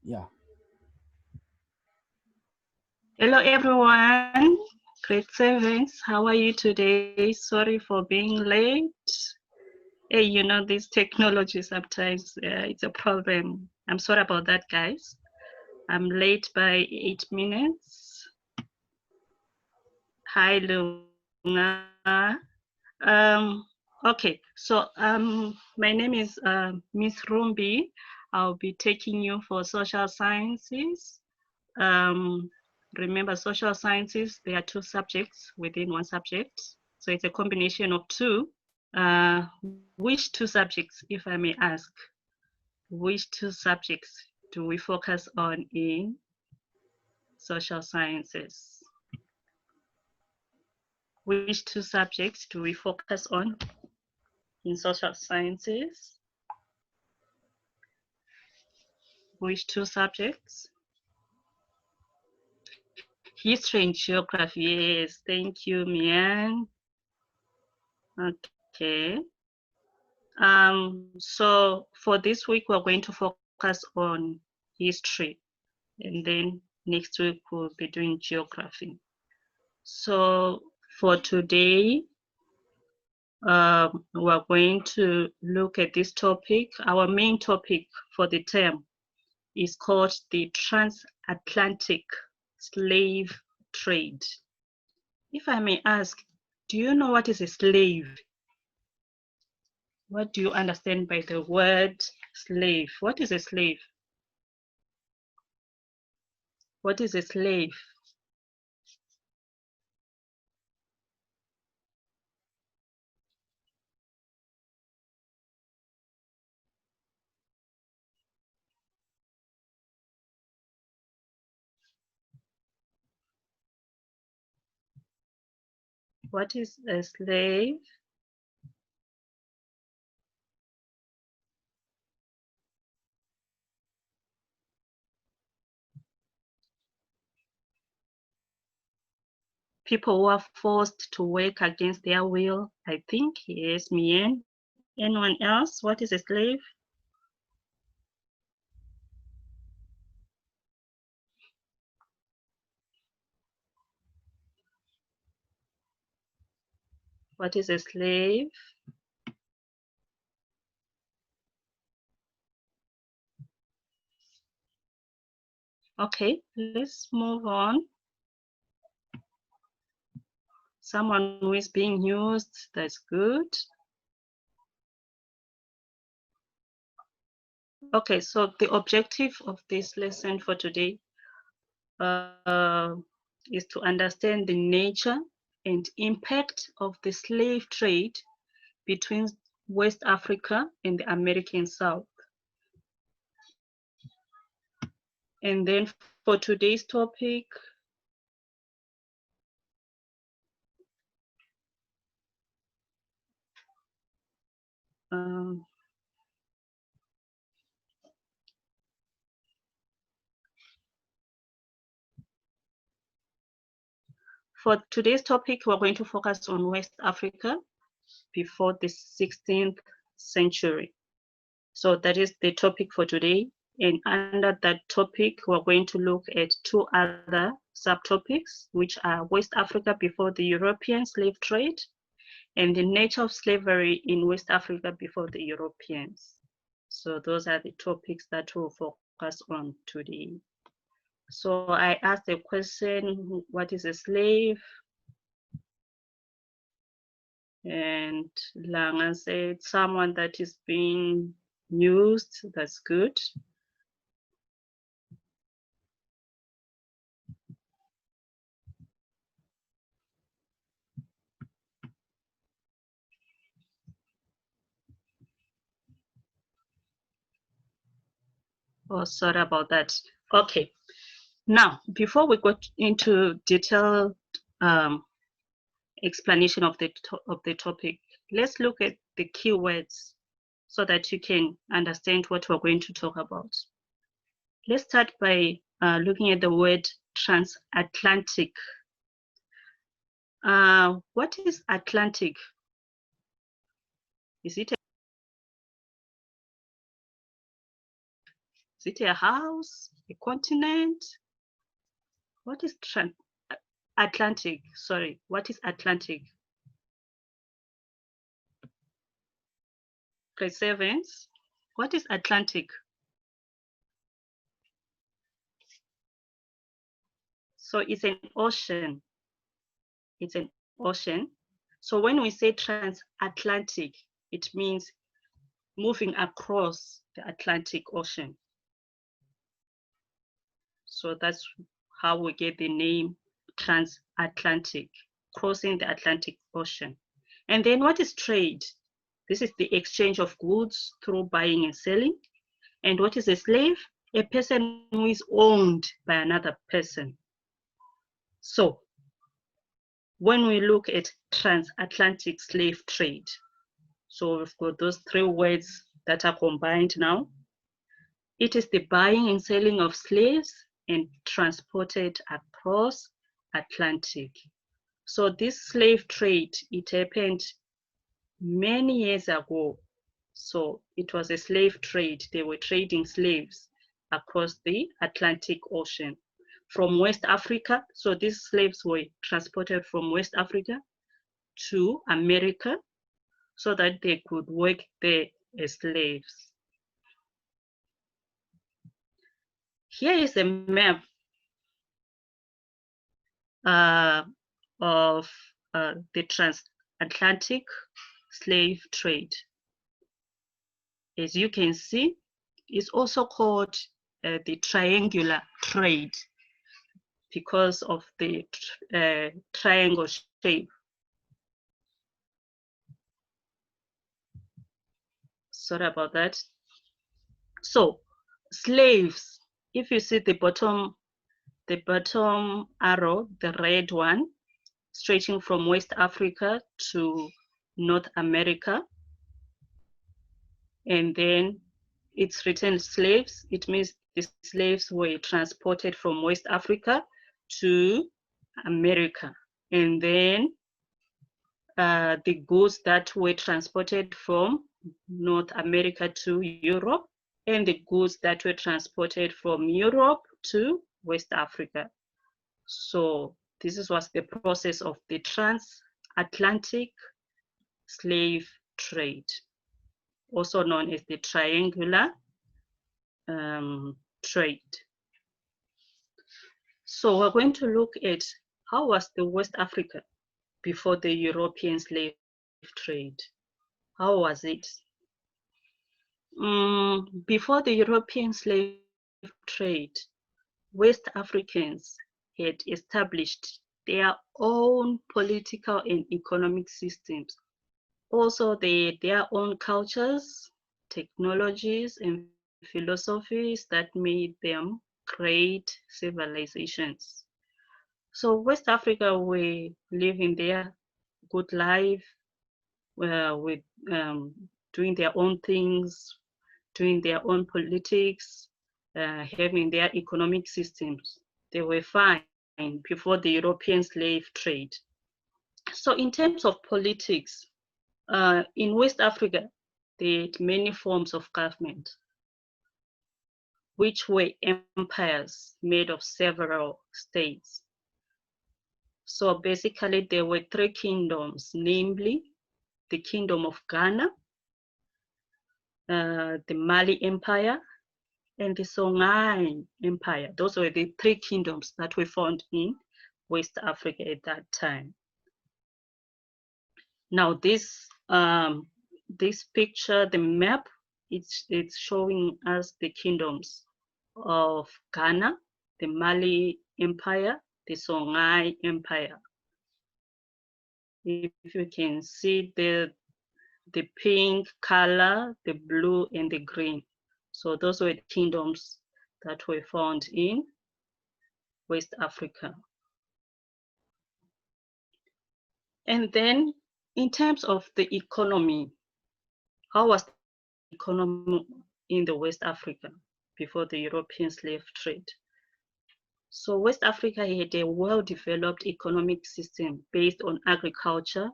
Yeah. Hello, everyone. Grade 7s, how are you today? Sorry for being late. Hey, you know, this technology sometimes it's a problem. I'm sorry about that, guys. I'm late by 8 minutes. Hi, Lunga. Okay, so my name is Miss Rumbi. I'll be taking you for social sciences. Remember, social sciences, there are two subjects within one subject. So it's a combination of two. Which two subjects, if I may ask, which two subjects do we focus on in social sciences? Which two subjects do we focus on in social sciences? Which two subjects? History and geography. Yes, thank you, Mian. Okay. So for this week, we're going to focus on history, and then next week we'll be doing geography. So for today, we're going to look at this topic. Our main topic for the term is called the transatlantic slave trade. If I may ask, do you know what is a slave? What do you understand by the word slave? What is a slave? What is a slave? What is a slave? People who are forced to work against their will. I think, yes, Mien. Anyone else? What is a slave? What is a slave? Okay, let's move on. Someone who is being used, that's good. Okay, so the objective of this lesson for today is to understand the nature and impact of the slave trade between West Africa and the American South. And then for today's topic, um, we're going to focus on West Africa before the 16th century. So that is the topic for today. And under that topic, we're going to look at two other subtopics, which are West Africa before the European slave trade and the nature of slavery in West Africa before the Europeans. So those are the topics that we'll focus on today. So I asked the question, what is a slave? And Langa said, someone that is being used, that's good. Oh, sorry about that. Okay, now, before we go into detailed explanation of the topic, let's look at the keywords so that you can understand what we're going to talk about. Let's start by looking at the word transatlantic. What is Atlantic? Is it Is it a house, a continent? What is Atlantic? Sorry, what is Atlantic? Grade 7s. What is Atlantic? So it's an ocean. It's an ocean. So when we say transatlantic, it means moving across the Atlantic Ocean. So that's how we get the name transatlantic, crossing the Atlantic Ocean. And then what is trade? This is the exchange of goods through buying and selling. And what is a slave? A person who is owned by another person. So when we look at transatlantic slave trade, so we've got those three words that are combined now. It is the buying and selling of slaves and transported across Atlantic. So this slave trade, it happened many years ago. So it was a slave trade. They were trading slaves across the Atlantic Ocean from West Africa. So these slaves were transported from West Africa to America so that they could work there as slaves. Here is a map of the transatlantic slave trade. As you can see, it's also called the triangular trade because of the triangle shape. Sorry about that. So slaves, if you see the bottom arrow, the red one, stretching from West Africa to North America, and then it's written slaves, it means the slaves were transported from West Africa to America. And then the goods that were transported from North America to Europe, and the goods that were transported from Europe to West Africa. So this was the process of the transatlantic slave trade, also known as the triangular trade. So we're going to look at how was the West Africa before the European slave trade. How was it? Before the European slave trade, West Africans had established their own political and economic systems. Also, their own cultures, technologies, and philosophies that made them great civilizations. So West Africa were living their good life with doing their own things, doing their own politics, having their economic systems. They were fine before the European slave trade. So in terms of politics, in West Africa, they had many forms of government, which were empires made of several states. So basically, there were three kingdoms, namely the Kingdom of Ghana, the Mali Empire, and the Songhai Empire. Those were the three kingdoms that were found in West Africa at that time. Now this picture, the map, it's showing us the kingdoms of Ghana, the Mali Empire, the Songhai Empire. If you can see the pink color, the blue, and the green. So those were the kingdoms that were found in West Africa. And then in terms of the economy, how was the economy in the West Africa before the European slave trade? So West Africa had a well-developed economic system based on agriculture,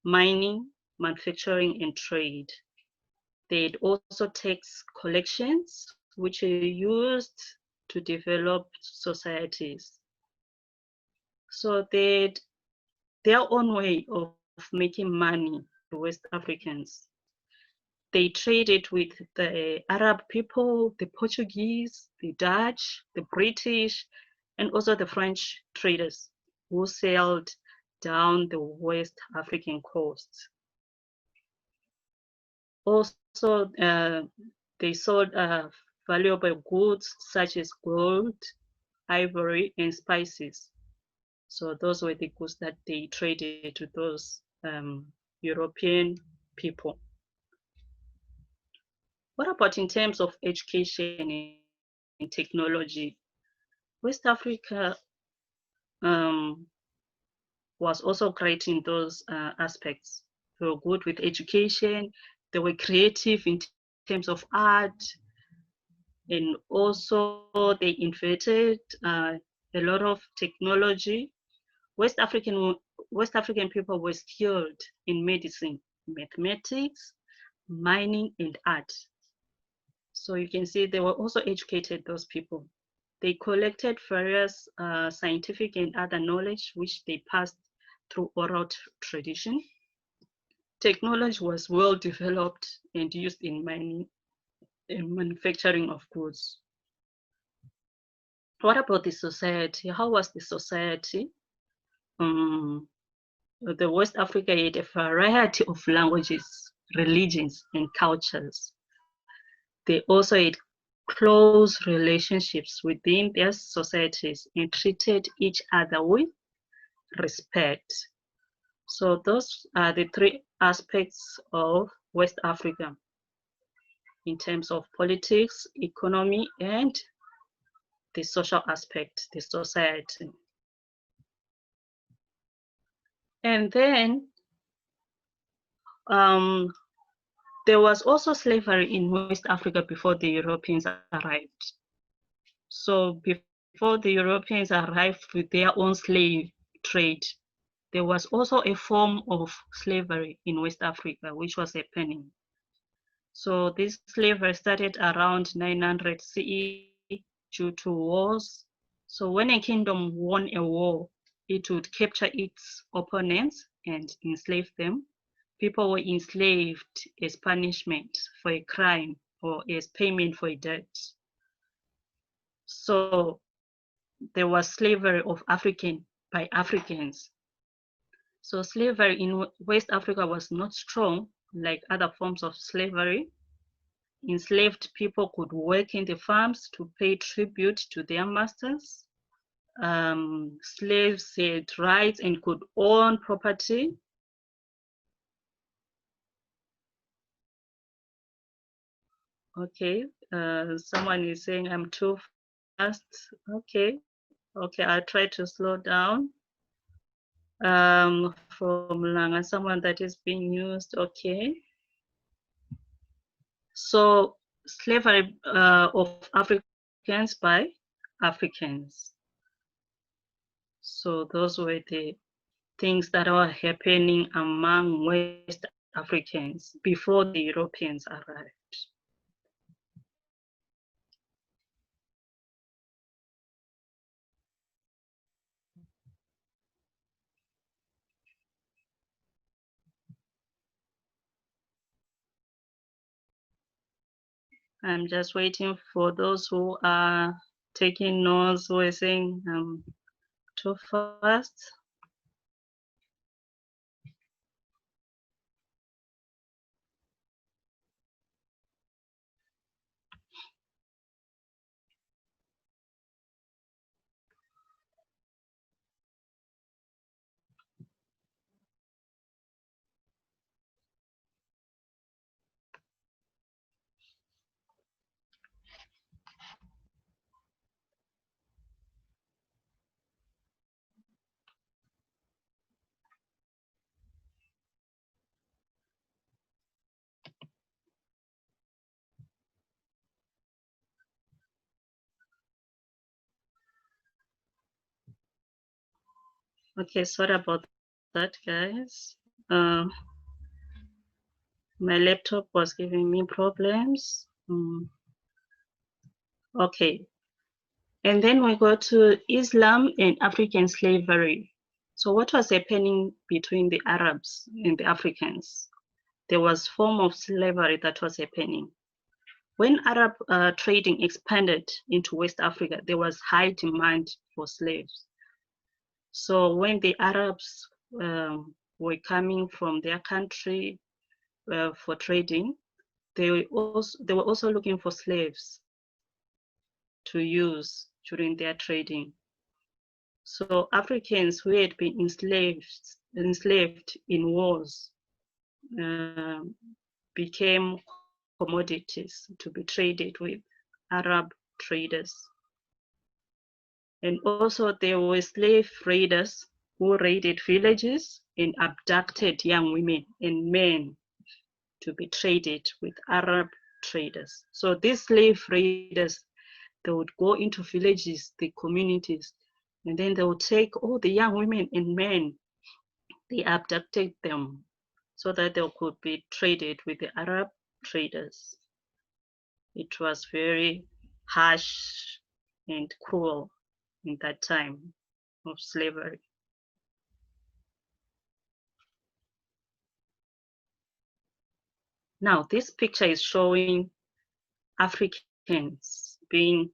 mining, manufacturing, and trade. They had also tax collections which are used to develop societies. So their own way of making money, the West Africans. They traded with the Arab people, the Portuguese, the Dutch, the British, and also the French traders who sailed down the West African coast. Also, they sold valuable goods such as gold, ivory, and spices. So those were the goods that they traded to those European people. What about in terms of education and technology? West Africa was also great in those aspects. They were good with education, they were creative in terms of art, and also they invented a lot of technology. West African people were skilled in medicine, mathematics, mining, and art. So you can see they were also educated, those people. They collected various scientific and other knowledge, which they passed through oral tradition. Technology was well developed and used in mining and manufacturing of goods. What about the society? How was the society? The West Africa had a variety of languages, religions, and cultures. They also had close relationships within their societies and treated each other with respect. So those are the three aspects of West Africa in terms of politics, economy, and the social aspect, the society. And then there was also slavery in West Africa before the Europeans arrived. So before the Europeans arrived with their own slave trade, there was also a form of slavery in West Africa, which was happening. So this slavery started around 900 CE due to wars. So when a kingdom won a war, it would capture its opponents and enslave them. People were enslaved as punishment for a crime or as payment for a debt. So there was slavery of African by Africans. So slavery in West Africa was not strong like other forms of slavery. Enslaved people could work in the farms to pay tribute to their masters. Slaves had rights and could own property. Okay, someone is saying I'm too fast. Okay, I'll try to slow down. From Langa, someone that is being used, okay. So slavery of Africans by Africans. So those were the things that were happening among West Africans before the Europeans arrived. I'm just waiting for those who are taking notes, who are saying too fast. Okay, sorry about that, guys. My laptop was giving me problems. Okay. And then we go to Islam and African slavery. So what was happening between the Arabs and the Africans? There was form of slavery that was happening. When Arab trading expanded into West Africa, there was high demand for slaves. So when the Arabs were coming from their country for trading, they were also looking for slaves to use during their trading. So Africans who had been enslaved in wars became commodities to be traded with Arab traders. And also there were slave raiders who raided villages and abducted young women and men to be traded with Arab traders. So these slave raiders, they would go into villages, the communities, and then they would take all the young women and men, they abducted them so that they could be traded with the Arab traders. It was very harsh and cruel in that time of slavery. Now, this picture is showing Africans being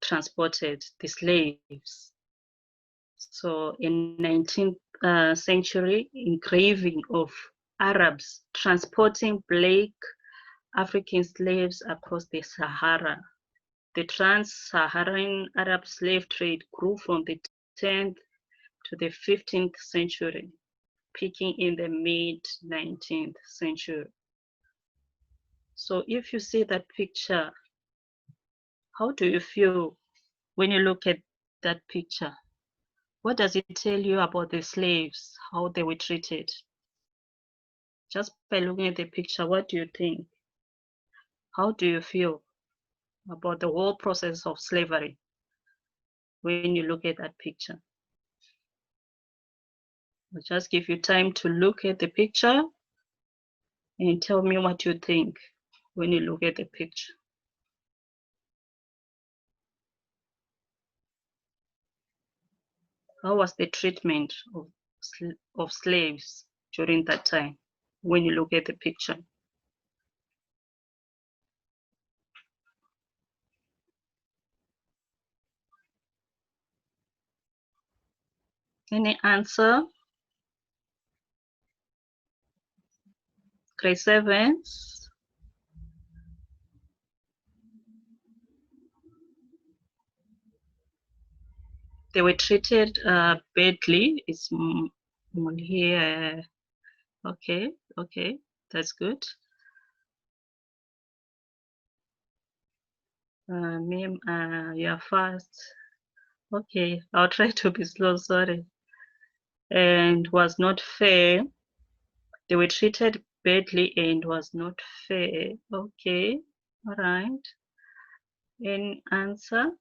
transported, the slaves. So in 19th century, engraving of Arabs transporting black African slaves across the Sahara. The trans-Saharan Arab slave trade grew from the 10th to the 15th century, peaking in the mid-19th century. So if you see that picture, how do you feel when you look at that picture? What does it tell you about the slaves, how they were treated? Just by looking at the picture, what do you think? How do you feel about the whole process of slavery when you look at that picture? I'll just give you time to look at the picture and tell me what you think when you look at the picture. How was the treatment of slaves during that time when you look at the picture? Any answer? Grade 7s? They were treated badly. It's here. Okay, okay, that's good. Ma'am, you're fast. Okay, I'll try to be slow, sorry. And was not fair. They were treated badly and was not fair. Okay, all right. Any answer?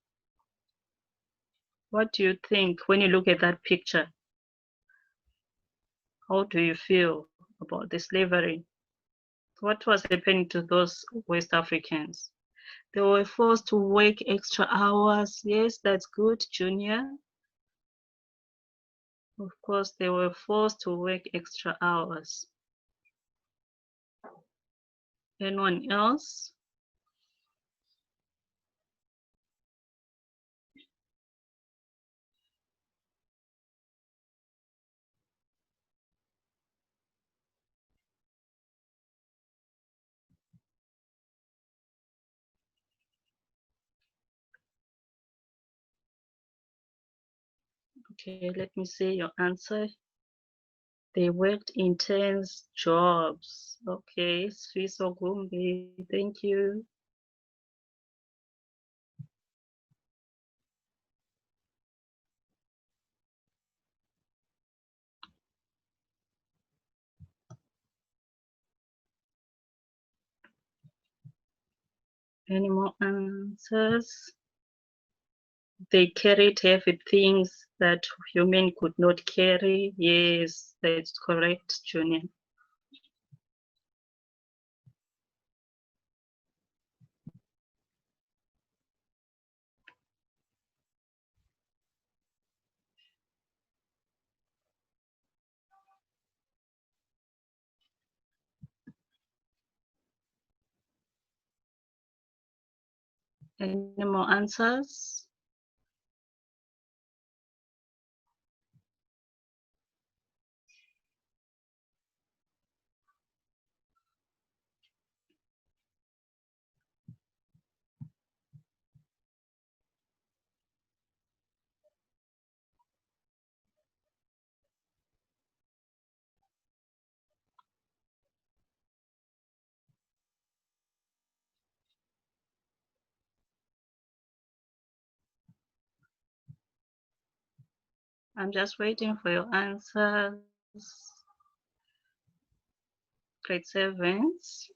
What do you think when you look at that picture? How do you feel about the slavery? What was happening to those West Africans? They were forced to work extra hours. Yes, that's good, Junior. Of course, they were forced to work extra hours. Anyone else? Okay, let me see your answer. They worked intense jobs. Okay, Swiss Ogumbi, thank you. Any more answers? They carried heavy things that human could not carry. Yes, that's correct, Junior. Any more answers? I'm just waiting for your answers. Grade 7s.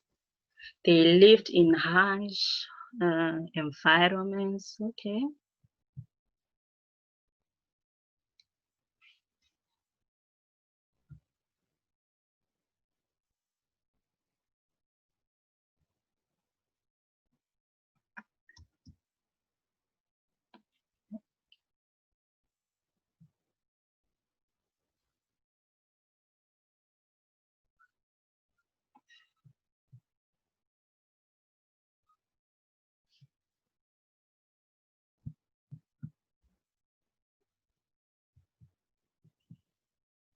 They lived in harsh environments. Okay.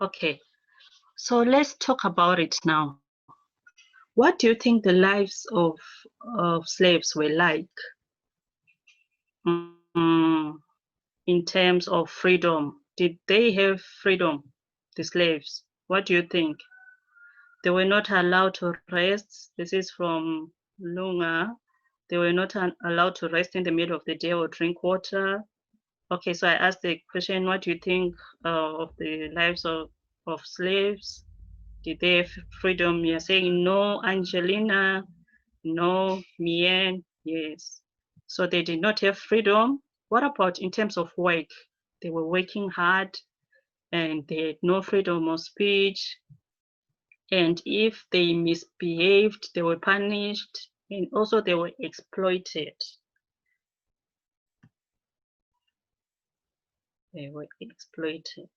Okay. So let's talk about it now. What do you think the lives of slaves were like in terms of freedom? Did they have freedom, the slaves? What do you think? They were not allowed to rest. This is from Lunga. They were not allowed to rest in the middle of the day or drink water. Okay, so I asked the question, what do you think of the lives of slaves? Did they have freedom? You're saying no, Angelina, no, Mien, yes. So they did not have freedom. What about in terms of work? They were working hard and they had no freedom of speech. And if they misbehaved, they were punished, and also they were exploited. They were exploited.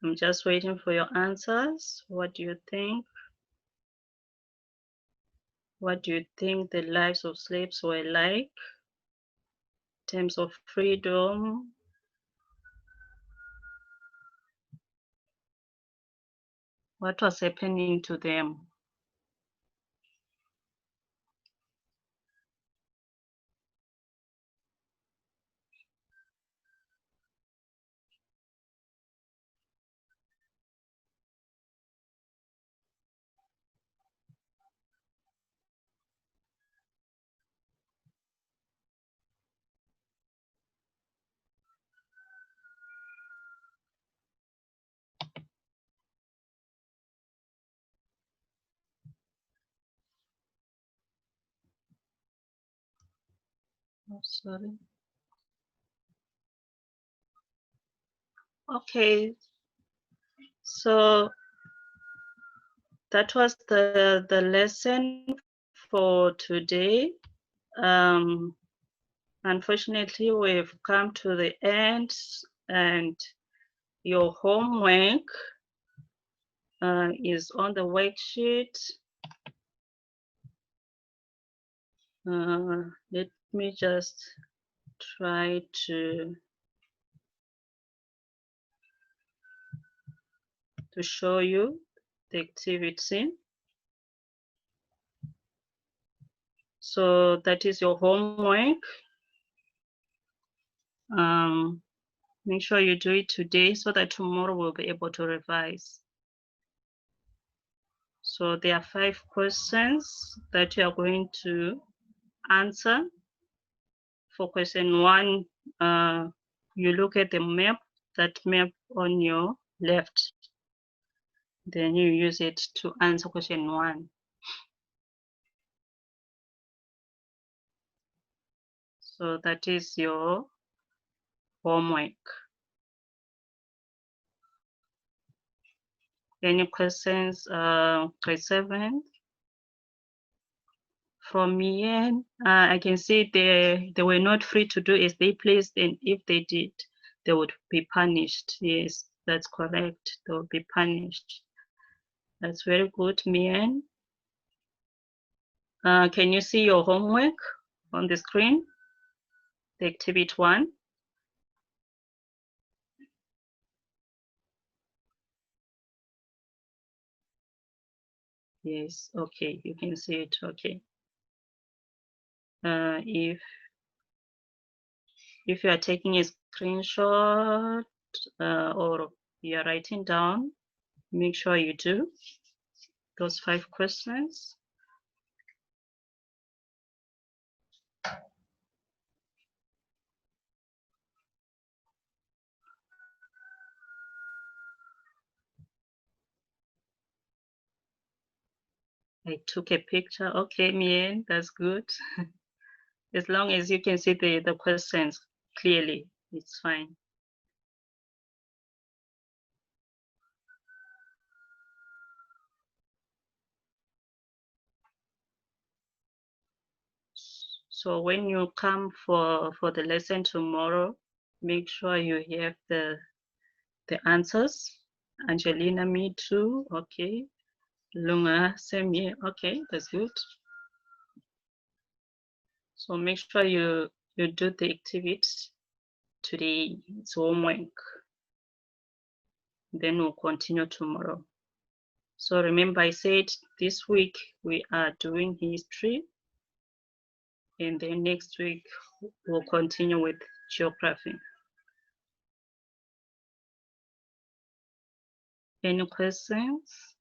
I'm just waiting for your answers. What do you think? What do you think the lives of slaves were like in terms of freedom? What was happening to them? Oh, sorry. Okay, so that was the lesson for today. Unfortunately, we've come to the end, and your homework is on the worksheet. Let me just try to show you the activity. So that is your homework. Make sure you do it today so that tomorrow we'll be able to revise. So there are 5 questions that you are going to answer. For question 1, you look at the map, that map on your left. Then you use it to answer question 1. So that is your homework. Any questions, grade 7? From here, I can see they were not free to do as they pleased, and if they did, they would be punished. Yes, that's correct, they will be punished. That's very good, Mien. Can you see your homework on the screen? The activity 1. Yes, okay, you can see it, okay. If you are taking a screenshot or you are writing down, make sure you do those 5 questions. I took a picture. Okay, Mien, that's good. As long as you can see the questions clearly, it's fine. So when you come for the lesson tomorrow, make sure you have the answers. Angelina, me too. Okay. Lunga, same here. Okay, that's good. So make sure you do the activities today. It's homework. Then we'll continue tomorrow. So remember, I said this week we are doing history, and then next week we'll continue with geography. Any questions?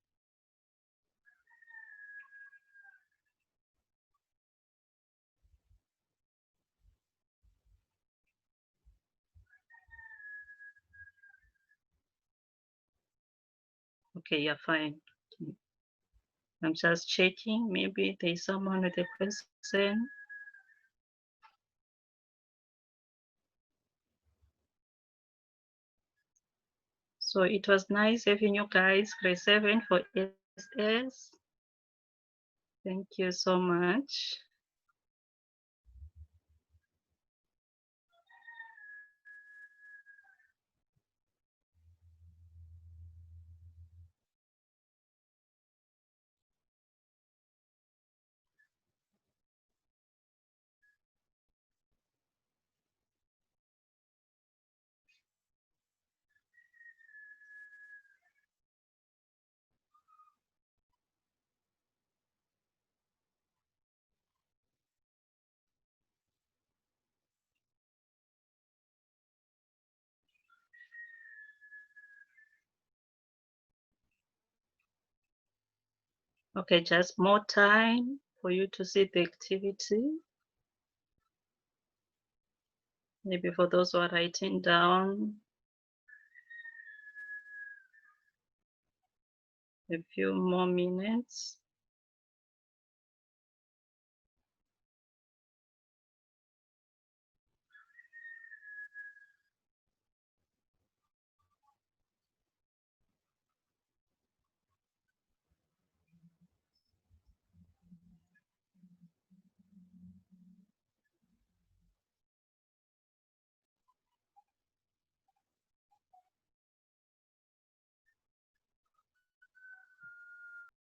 Okay, you're fine. I'm just checking. Maybe there's someone with a question. So it was nice having you guys, grade 7 for SS. Thank you so much. Okay, just more time for you to see the activity. Maybe for those who are writing down, a few more minutes.